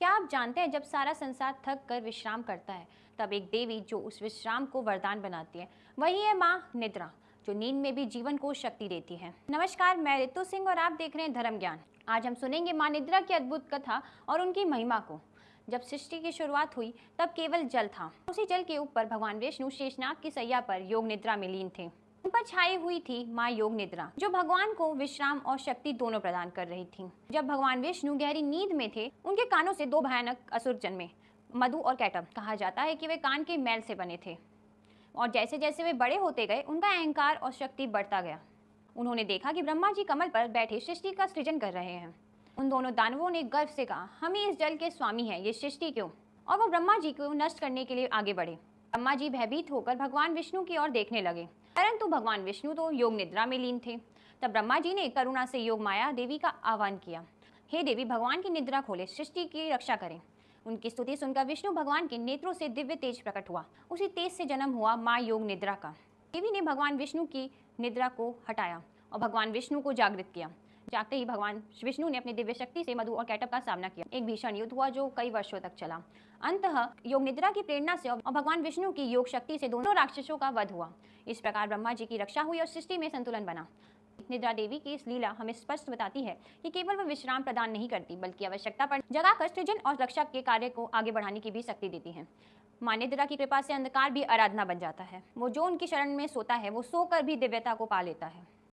क्या आप जानते हैं, जब सारा संसार थक कर विश्राम करता है, तब एक देवी जो उस विश्राम को वरदान बनाती है, वही है माँ निद्रा, जो नींद में भी जीवन को शक्ति देती है। नमस्कार, मैं रितु सिंह और आप देख रहे हैं धर्म ज्ञान। आज हम सुनेंगे माँ निद्रा की अद्भुत कथा और उनकी महिमा को। जब सृष्टि की शुरुआत हुई तब केवल जल था। उसी जल के ऊपर भगवान विष्णु शेषनाग की सैया पर योग निद्रा में लीन थे। उन पर छाई हुई थी माँ योग निद्रा, जो भगवान को विश्राम और शक्ति दोनों प्रदान कर रही थी। जब भगवान विष्णु गहरी नींद में थे, उनके कानों से दो भयानक असुर जन्मे, मधु और कैटभ। कहा जाता है कि वे कान के मैल से बने थे और जैसे जैसे वे बड़े होते गए, उनका अहंकार और शक्ति बढ़ता गया। उन्होंने देखा कि ब्रह्मा जी कमल पर बैठे सृष्टि का सृजन कर रहे हैं। उन दोनों दानवों ने गर्व से कहा, हम ही इस जल के स्वामी हैं, ये सृष्टि क्यों? और वो ब्रह्मा जी को नष्ट करने के लिए आगे बढ़े। ब्रह्मा जी भयभीत होकर भगवान विष्णु की ओर देखने लगे, परंतु भगवान विष्णु तो योग निद्रा में लीन थे। तब ब्रह्मा जी ने करुणा से योग माया देवी का आह्वान किया, हे देवी, भगवान की निद्रा खोले, सृष्टि की रक्षा करें। उनकी स्तुति सुनकर विष्णु भगवान के नेत्रों से दिव्य तेज प्रकट हुआ। उसी तेज से जन्म हुआ माँ योग निद्रा का। देवी ने भगवान विष्णु की निद्रा को हटाया और भगवान विष्णु को जागृत किया। जागते ही भगवान विष्णु ने अपनी दिव्य शक्ति से मधु और कैटभ का सामना किया। एक भीषण युद्ध हुआ जो कई वर्षों तक चला। अंततः योग निद्रा की प्रेरणा से और भगवान विष्णु की योग शक्ति से दोनों राक्षसों का वध हुआ। इस प्रकार ब्रह्मा जी की रक्षा हुई और सृष्टि में संतुलन बना। निद्रा देवी की इस लीला हमें स्पष्ट बताती है कि केवल वह विश्राम प्रदान नहीं करती, बल्कि आवश्यकता पर जगाकर सृजन और रक्षा के कार्य को आगे बढ़ाने की भी शक्ति देती है। माँ निद्रा की कृपा से अंधकार भी आराधना बन जाता है। वो जो उनकी शरण में सोता है, वो सोकर भी दिव्यता को पा लेता है।